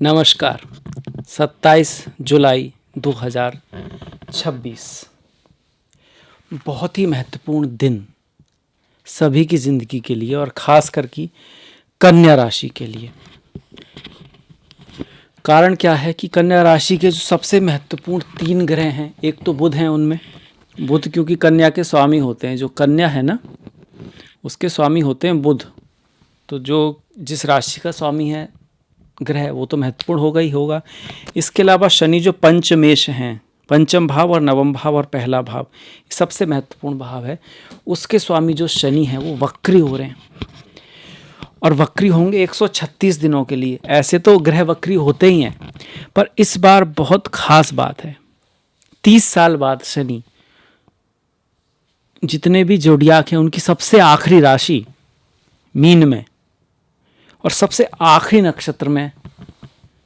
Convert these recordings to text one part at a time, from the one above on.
नमस्कार। 27 जुलाई 2026 बहुत ही महत्वपूर्ण दिन सभी की ज़िंदगी के लिए और ख़ास कर की कन्या राशि के लिए। कारण क्या है कि कन्या राशि के जो सबसे महत्वपूर्ण 3 ग्रह हैं, एक तो बुध हैं उनमें। बुध क्योंकि कन्या के स्वामी होते हैं, जो कन्या है ना उसके स्वामी होते हैं बुध। तो जो जिस राशि का स्वामी है ग्रह वो तो महत्वपूर्ण होगा ही होगा। इसके अलावा शनि जो पंचमेश हैं, पंचम भाव और नवम भाव और पहला भाव सबसे महत्वपूर्ण भाव है, उसके स्वामी जो शनि हैं वो वक्री हो रहे हैं और वक्री होंगे 136 दिनों के लिए। ऐसे तो ग्रह वक्री होते ही हैं, पर इस बार बहुत खास बात है। 30 साल बाद शनि जितने भी जोडियाक हैं उनकी सबसे आखिरी राशि मीन में और सबसे आखिरी नक्षत्र में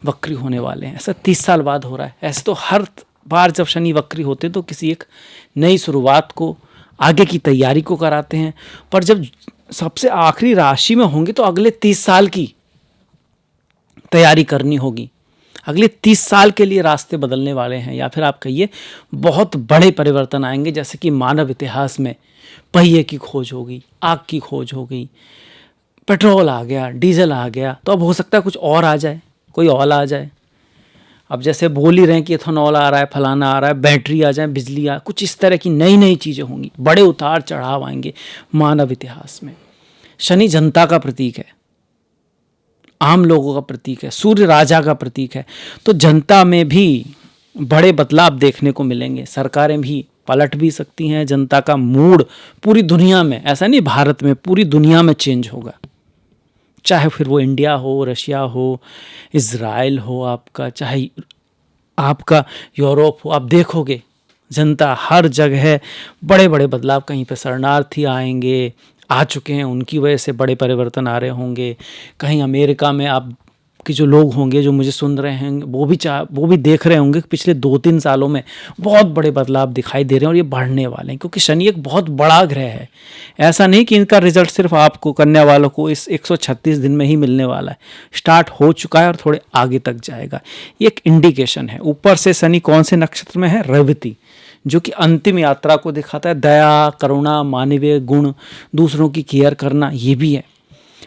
वक्री होने वाले हैं। ऐसा 30 साल बाद हो रहा है। ऐसे तो हर बार जब शनि वक्री होते हैं तो किसी एक नई शुरुआत को, आगे की तैयारी को कराते हैं, पर जब सबसे आखिरी राशि में होंगे तो अगले 30 साल की तैयारी करनी होगी। अगले 30 साल के लिए रास्ते बदलने वाले हैं, या फिर आप कहिए बहुत बड़े परिवर्तन आएंगे। जैसे कि मानव इतिहास में पहिए की खोज हो गई, आग की खोज हो गई, पेट्रोल आ गया, डीजल आ गया, तो अब हो सकता है कुछ और आ जाए, कोई और आ जाए। अब जैसे बोल ही रहे हैं कि इथेनॉल आ रहा है, फलाना आ रहा है, बैटरी आ जाए, बिजली आ, कुछ इस तरह की नई नई चीज़ें होंगी, बड़े उतार चढ़ाव आएंगे मानव इतिहास में। शनि जनता का प्रतीक है, आम लोगों का प्रतीक है, सूर्य राजा का प्रतीक है। तो जनता में भी बड़े बदलाव देखने को मिलेंगे। सरकारें भी पलट भी सकती हैं। जनता का मूड पूरी दुनिया में, ऐसा नहीं भारत में, पूरी दुनिया में चेंज होगा। चाहे फिर वो इंडिया हो, रशिया हो, इज़राइल हो आपका, चाहे आपका यूरोप हो, आप देखोगे जनता हर जगह बड़े बड़े बदलाव। कहीं पे शरणार्थी आएंगे, आ चुके हैं, उनकी वजह से बड़े परिवर्तन आ रहे होंगे। कहीं अमेरिका में आप कि जो लोग होंगे जो मुझे सुन रहे हैं वो भी देख रहे होंगे कि पिछले 2-3 सालों में बहुत बड़े बदलाव दिखाई दे रहे हैं और ये बढ़ने वाले हैं, क्योंकि शनि एक बहुत बड़ा ग्रह है। ऐसा नहीं कि इनका रिजल्ट सिर्फ आपको, कन्या वालों को, इस 136 दिन में ही मिलने वाला है। स्टार्ट हो चुका है और थोड़े आगे तक जाएगा। ये एक इंडिकेशन है। ऊपर से शनि कौन से नक्षत्र में है? रेवती, जो कि अंतिम यात्रा को दिखाता है। दया, करुणा, मानवीय गुण, दूसरों की केयर करना, ये भी है।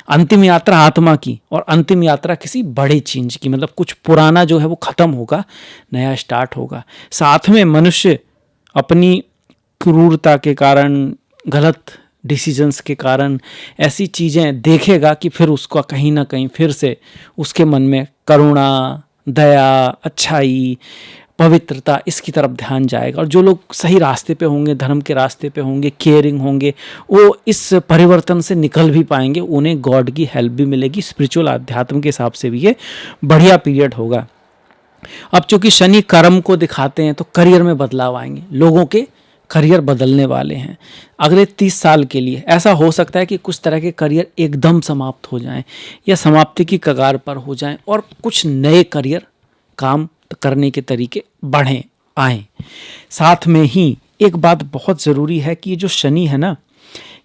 अंतिम यात्रा आत्मा की, और अंतिम यात्रा किसी बड़े चेंज की, मतलब कुछ पुराना जो है वो खत्म होगा, नया स्टार्ट होगा। साथ में मनुष्य अपनी क्रूरता के कारण, गलत डिसीजंस के कारण ऐसी चीज़ें देखेगा कि फिर उसका कहीं ना कहीं फिर से उसके मन में करुणा, दया, अच्छाई, पवित्रता, इसकी तरफ ध्यान जाएगा। और जो लोग सही रास्ते पे होंगे, धर्म के रास्ते पे होंगे, केयरिंग होंगे, वो इस परिवर्तन से निकल भी पाएंगे। उन्हें गॉड की हेल्प भी मिलेगी। स्पिरिचुअल अध्यात्म के हिसाब से भी ये बढ़िया पीरियड होगा। अब चूंकि शनि कर्म को दिखाते हैं तो करियर में बदलाव आएंगे। लोगों के करियर बदलने वाले हैं अगले 30 साल के लिए। ऐसा हो सकता है कि कुछ तरह के करियर एकदम समाप्त हो जाएं या समाप्ति की कगार पर हो जाएं और कुछ नए करियर, काम करने के तरीके बढ़ें, आएँ। साथ में ही एक बात बहुत ज़रूरी है कि ये जो शनि है ना,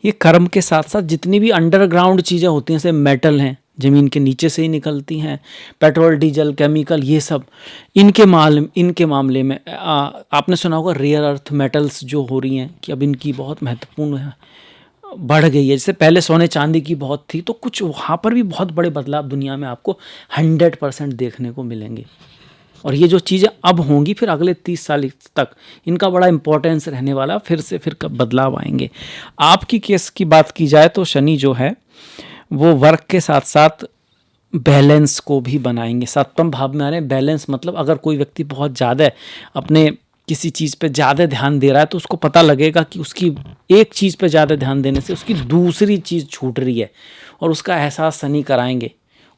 ये कर्म के साथ साथ जितनी भी अंडरग्राउंड चीज़ें होती हैं, जैसे मेटल हैं, ज़मीन के नीचे से ही निकलती हैं, पेट्रोल, डीजल, केमिकल, ये सब, इनके मामले में आपने सुना होगा रेयर अर्थ मेटल्स जो हो रही हैं कि अब इनकी बहुत महत्वपूर्ण बढ़ गई है। जैसे पहले सोने चांदी की बहुत थी, तो कुछ वहाँ पर भी बहुत बड़े बदलाव दुनिया में आपको 100% देखने को मिलेंगे। और ये जो चीज़ें अब होंगी फिर अगले 30 साल तक इनका बड़ा इंपॉर्टेंस रहने वाला, फिर कब बदलाव आएंगे। आपकी केस की बात की जाए तो शनि जो है वो वर्क के साथ साथ बैलेंस को भी बनाएंगे। 7वें भाव में आ रहे हैं। बैलेंस मतलब अगर कोई व्यक्ति बहुत ज़्यादा अपने किसी चीज़ पे ज़्यादा ध्यान दे रहा है तो उसको पता लगेगा कि उसकी एक चीज़ पे ज़्यादा ध्यान देने से उसकी दूसरी चीज़ छूट रही है, और उसका एहसास शनि कराएंगे।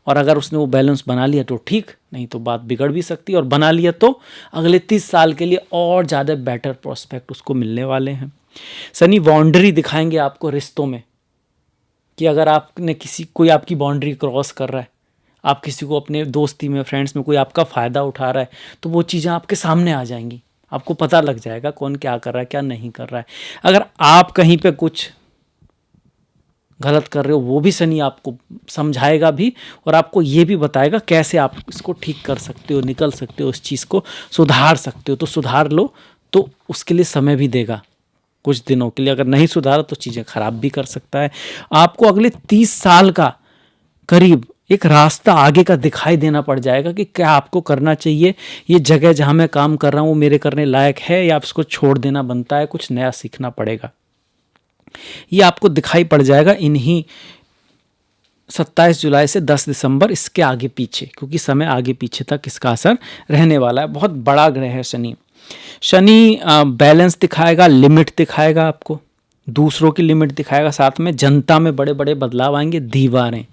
और अगर उसने वो बैलेंस बना लिया तो ठीक, नहीं तो बात बिगड़ भी सकती है। और बना लिया तो अगले 30 साल के लिए और ज़्यादा बेटर प्रोस्पेक्ट उसको मिलने वाले हैं। शनि बाउंड्री दिखाएंगे आपको रिश्तों में, कि अगर आपने कोई आपकी बाउंड्री क्रॉस कर रहा है, आप किसी को अपने दोस्ती में, फ्रेंड्स में कोई आपका फ़ायदा उठा रहा है, तो वो चीज़ें आपके सामने आ जाएंगी। आपको पता लग जाएगा कौन क्या कर रहा है, क्या नहीं कर रहा है। अगर आप कहीं पे कुछ गलत कर रहे हो वो भी शनि आपको समझाएगा भी, और आपको ये भी बताएगा कैसे आप इसको ठीक कर सकते हो, निकल सकते हो, इस चीज़ को सुधार सकते हो। तो सुधार लो, तो उसके लिए समय भी देगा कुछ दिनों के लिए। अगर नहीं सुधारा तो चीज़ें खराब भी कर सकता है। आपको अगले 30 साल का करीब एक रास्ता आगे का दिखाई देना पड़ जाएगा कि क्या आपको करना चाहिए, ये जगह जहाँ मैं काम कर रहा हूँ वो मेरे करने लायक है या आप इसको छोड़ देना बनता है, कुछ नया सीखना पड़ेगा। ये आपको दिखाई पड़ जाएगा इन्हीं 27 जुलाई से 10 दिसंबर, इसके आगे पीछे, क्योंकि समय आगे पीछे तक इसका असर रहने वाला है। बहुत बड़ा ग्रह है शनि। शनि बैलेंस दिखाएगा, लिमिट दिखाएगा आपको, दूसरों की लिमिट दिखाएगा, साथ में जनता में बड़े बड़े बदलाव आएंगे। दीवारें,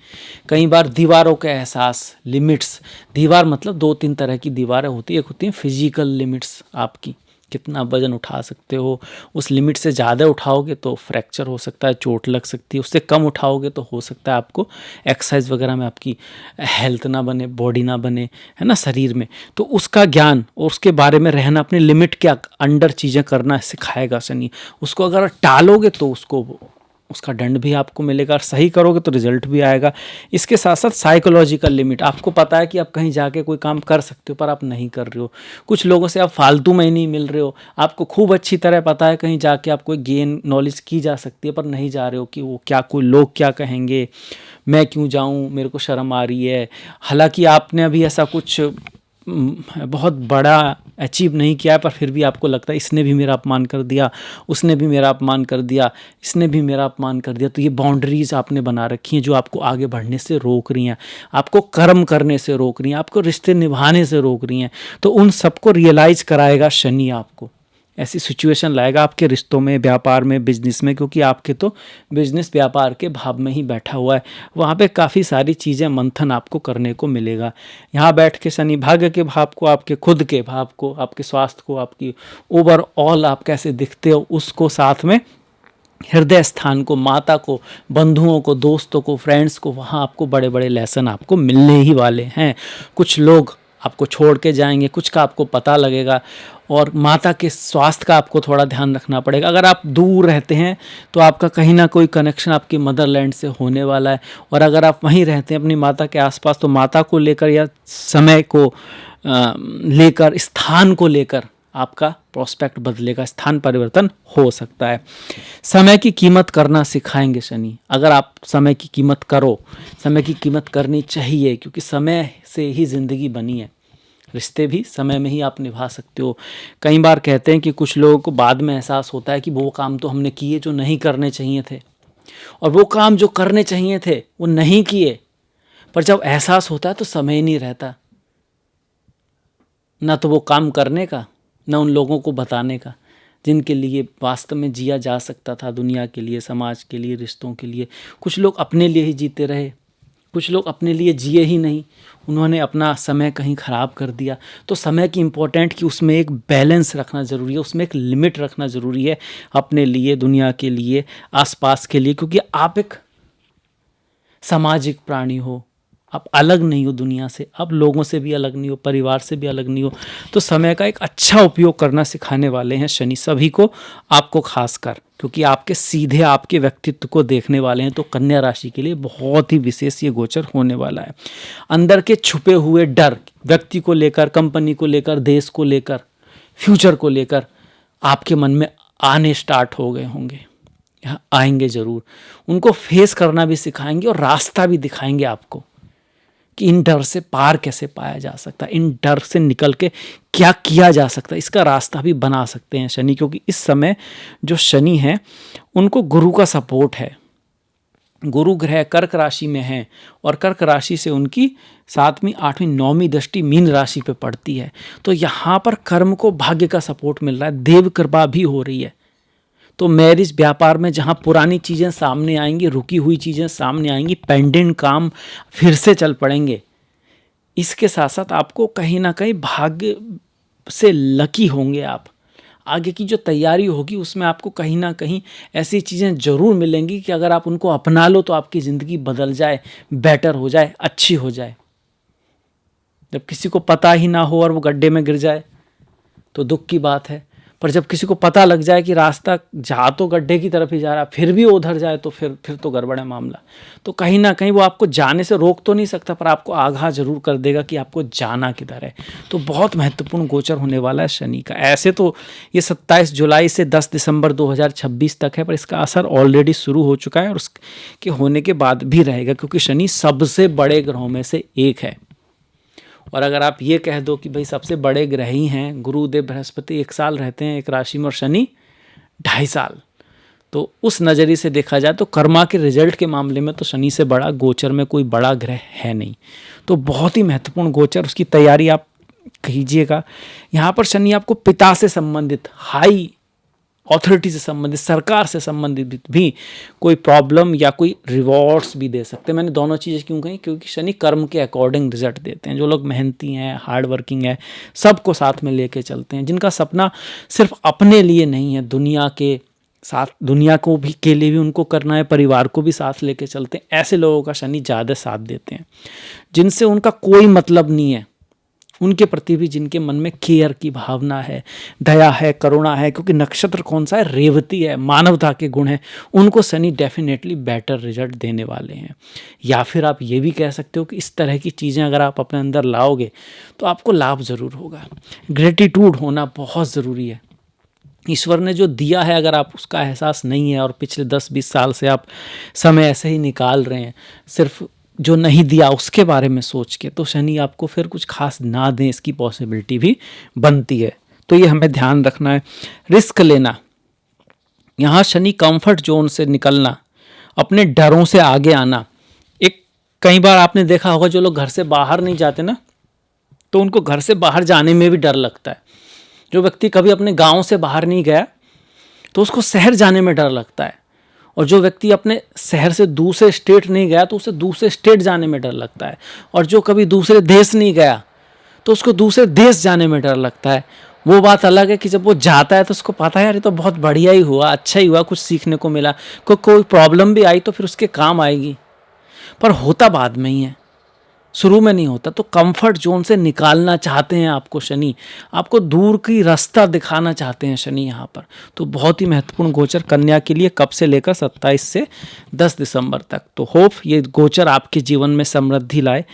कई बार दीवारों का एहसास, लिमिट्स, दीवार मतलब 2-3 तरह की दीवारें होती है। एक होती है फिजिकल लिमिट्स, आपकी कितना वजन उठा सकते हो, उस लिमिट से ज़्यादा उठाओगे तो फ्रैक्चर हो सकता है, चोट लग सकती है। उससे कम उठाओगे तो हो सकता है आपको एक्सरसाइज वगैरह में आपकी हेल्थ ना बने, बॉडी ना बने, है ना, शरीर में। तो उसका ज्ञान और उसके बारे में रहना, अपने लिमिट के अंडर चीज़ें करना सिखाएगा शनि। उसको अगर टालोगे तो उसका दंड भी आपको मिलेगा, और सही करोगे तो रिजल्ट भी आएगा। इसके साथ साथ साइकोलॉजिकल लिमिट, आपको पता है कि आप कहीं जाके कोई काम कर सकते हो पर आप नहीं कर रहे हो। कुछ लोगों से आप फालतू में ही नहीं मिल रहे हो, आपको खूब अच्छी तरह पता है कहीं जाके आप कोई गेन नॉलेज की जा सकती है पर नहीं जा रहे हो कि वो क्या, कोई लोग क्या कहेंगे, मैं क्यों जाऊँ, मेरे को शर्म आ रही है। हालांकि आपने अभी ऐसा कुछ बहुत बड़ा अचीव नहीं किया है, पर फिर भी आपको लगता है इसने भी मेरा अपमान कर दिया, उसने भी मेरा अपमान कर दिया, इसने भी मेरा अपमान कर दिया। तो ये बाउंड्रीज आपने बना रखी हैं जो आपको आगे बढ़ने से रोक रही हैं, आपको कर्म करने से रोक रही हैं, आपको रिश्ते निभाने से रोक रही हैं। तो उन सबको रियलाइज़ कराएगा शनि, आपको ऐसी सिचुएशन लाएगा आपके रिश्तों में, व्यापार में, बिजनेस में, क्योंकि आपके तो बिजनेस व्यापार के भाव में ही बैठा हुआ है। वहाँ पे काफ़ी सारी चीज़ें मंथन आपको करने को मिलेगा। यहाँ बैठ के शनि भाग्य के भाव को, आपके खुद के भाव को, आपके स्वास्थ्य को, आपकी ओवरऑल आप कैसे दिखते हो उसको, साथ में हृदय स्थान को, माता को, बंधुओं को, दोस्तों को, फ्रेंड्स को, वहाँ आपको बड़े बड़े लेसन आपको मिलने ही वाले हैं। कुछ लोग आपको छोड़ के जाएंगे, कुछ का आपको पता लगेगा, और माता के स्वास्थ्य का आपको थोड़ा ध्यान रखना पड़ेगा। अगर आप दूर रहते हैं तो आपका कहीं ना कोई कनेक्शन आपकी मदरलैंड से होने वाला है, और अगर आप वहीं रहते हैं अपनी माता के आसपास तो माता को लेकर या समय को लेकर, स्थान को लेकर आपका प्रोस्पेक्ट बदलेगा, स्थान परिवर्तन हो सकता है। समय की कीमत करना सिखाएंगे शनि। अगर आप समय की कीमत करो, समय की कीमत करनी चाहिए, क्योंकि समय से ही ज़िंदगी बनी है। रिश्ते भी समय में ही आप निभा सकते हो। कई बार कहते हैं कि कुछ लोगों को बाद में एहसास होता है कि वो काम तो हमने किए जो नहीं करने चाहिए थे, और वो काम जो करने चाहिए थे वो नहीं किए। पर जब एहसास होता है तो समय ही नहीं रहता, ना तो वो काम करने का, ना उन लोगों को बताने का जिनके लिए वास्तव में जिया जा सकता था, दुनिया के लिए, समाज के लिए, रिश्तों के लिए। कुछ लोग अपने लिए ही जीते रहे, कुछ लोग अपने लिए जिए ही नहीं, उन्होंने अपना समय कहीं ख़राब कर दिया। तो समय की इम्पोर्टेंट कि उसमें एक बैलेंस रखना ज़रूरी है, उसमें एक लिमिट रखना ज़रूरी है, अपने लिए, दुनिया के लिए, आसपास के लिए, क्योंकि आप एक सामाजिक प्राणी हो, आप अलग नहीं हो दुनिया से, आप लोगों से भी अलग नहीं हो, परिवार से भी अलग नहीं हो। तो समय का एक अच्छा उपयोग करना सिखाने वाले हैं शनि सभी को, आपको खासकर, क्योंकि आपके सीधे आपके व्यक्तित्व को देखने वाले हैं। तो कन्या राशि के लिए बहुत ही विशेष ये गोचर होने वाला है। अंदर के छुपे हुए डर, व्यक्ति को लेकर, कंपनी को लेकर, देश को लेकर, फ्यूचर को लेकर आपके मन में आने स्टार्ट हो गए होंगे, यहाँ आएंगे ज़रूर। उनको फेस करना भी सिखाएंगे और रास्ता भी दिखाएंगे आपको कि इन डर से पार कैसे पाया जा सकता है, इन डर से निकल के क्या किया जा सकता है, इसका रास्ता भी बना सकते हैं शनि। क्योंकि इस समय जो शनि है उनको गुरु का सपोर्ट है, गुरु ग्रह कर्क राशि में है, और कर्क राशि से उनकी 7वीं, 8वीं, 9वीं दृष्टि मीन राशि पे पड़ती है। तो यहाँ पर कर्म को भाग्य का सपोर्ट मिल रहा है, देव कृपा भी हो रही है। तो मैरिज, व्यापार में जहाँ पुरानी चीज़ें सामने आएंगी, रुकी हुई चीज़ें सामने आएंगी, पेंडेंट काम फिर से चल पड़ेंगे। इसके साथ साथ आपको कहीं ना कहीं भाग्य से लकी होंगे आप। आगे की जो तैयारी होगी उसमें आपको कहीं ना कहीं ऐसी चीज़ें ज़रूर मिलेंगी कि अगर आप उनको अपना लो तो आपकी ज़िंदगी बदल जाए, बेटर हो जाए, अच्छी हो जाए। जब किसी को पता ही ना हो और वो गड्ढे में गिर जाए तो दुख की बात है। पर जब किसी को पता लग जाए कि रास्ता जा तो गड्ढे की तरफ ही जा रहा है, फिर भी उधर जाए तो फिर तो गड़बड़ है मामला। तो कहीं ना कहीं वो आपको जाने से रोक तो नहीं सकता, पर आपको आगाह जरूर कर देगा कि आपको जाना किधर है। तो बहुत महत्वपूर्ण गोचर होने वाला है शनि का। ऐसे तो ये 27 जुलाई से 10 दिसंबर 2026 तक है, पर इसका असर ऑलरेडी शुरू हो चुका है और उसके होने के बाद भी रहेगा, क्योंकि शनि सबसे बड़े ग्रहों में से एक है। और अगर आप ये कह दो कि भाई सबसे बड़े ग्रह ही हैं, गुरुदेव बृहस्पति 1 साल रहते हैं एक राशि में और शनि 2.5 साल, तो उस नज़रिए से देखा जाए तो कर्मा के रिजल्ट के मामले में तो शनि से बड़ा गोचर में कोई बड़ा ग्रह है नहीं। तो बहुत ही महत्वपूर्ण गोचर, उसकी तैयारी आप कीजिएगा। यहाँ पर शनि आपको पिता से संबंधित, हाई अथॉरिटी से संबंधित, सरकार से संबंधित भी कोई प्रॉब्लम या कोई रिवॉर्ड्स भी दे सकते हैं। मैंने दोनों चीज़ें क्यों कही, क्योंकि शनि कर्म के अकॉर्डिंग रिजल्ट देते हैं। जो लोग मेहनती हैं, हार्ड वर्किंग है, सबको साथ में लेके चलते हैं, जिनका सपना सिर्फ अपने लिए नहीं है, दुनिया के साथ, दुनिया को भी के लिए भी उनको करना है, परिवार को भी साथ लेके चलते हैं, ऐसे लोगों का शनि ज़्यादा साथ देते हैं। जिनसे उनका कोई मतलब नहीं है, उनके प्रति भी जिनके मन में केयर की भावना है, दया है, करुणा है, क्योंकि नक्षत्र कौन सा है, रेवती है, मानवता के गुण हैं, उनको शनि डेफिनेटली बेटर रिजल्ट देने वाले हैं। या फिर आप ये भी कह सकते हो कि इस तरह की चीज़ें अगर आप अपने अंदर लाओगे तो आपको लाभ ज़रूर होगा। ग्रेटिट्यूड होना बहुत ज़रूरी है। ईश्वर ने जो दिया है, अगर आप उसका एहसास नहीं है और पिछले 10-20 साल से आप समय ऐसे ही निकाल रहे हैं सिर्फ जो नहीं दिया उसके बारे में सोच के, तो शनि आपको फिर कुछ खास ना दें, इसकी पॉसिबिलिटी भी बनती है। तो ये हमें ध्यान रखना है। रिस्क लेना, यहाँ शनि कंफर्ट जोन से निकलना, अपने डरों से आगे आना। एक कई बार आपने देखा होगा जो लोग घर से बाहर नहीं जाते ना, तो उनको घर से बाहर जाने में भी डर लगता है। जो व्यक्ति कभी अपने गांव से बाहर नहीं गया तो उसको शहर जाने में डर लगता है, और जो व्यक्ति अपने शहर से दूसरे स्टेट नहीं गया तो उसे दूसरे स्टेट जाने में डर लगता है, और जो कभी दूसरे देश नहीं गया तो उसको दूसरे देश जाने में डर लगता है। वो बात अलग है कि जब वो जाता है तो उसको पता है यार ये तो बहुत बढ़िया ही हुआ, अच्छा ही हुआ, कुछ सीखने को मिला, कोई प्रॉब्लम भी आई तो फिर उसके काम आएगी, पर होता बाद में ही है, शुरू में नहीं होता। तो कंफर्ट जोन से निकालना चाहते हैं आपको शनि, आपको दूर की रास्ता दिखाना चाहते हैं शनि यहाँ पर। तो बहुत ही महत्वपूर्ण गोचर कन्या के लिए कब से लेकर 27 से 10 दिसंबर तक। तो होप ये गोचर आपके जीवन में समृद्धि लाए,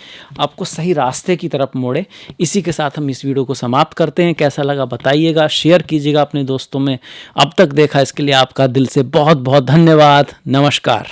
आपको सही रास्ते की तरफ मोड़े। इसी के साथ हम इस वीडियो को समाप्त करते हैं। कैसा लगा बताइएगा, शेयर कीजिएगा अपने दोस्तों में। अब तक देखा इसके लिए आपका दिल से बहुत बहुत धन्यवाद। नमस्कार।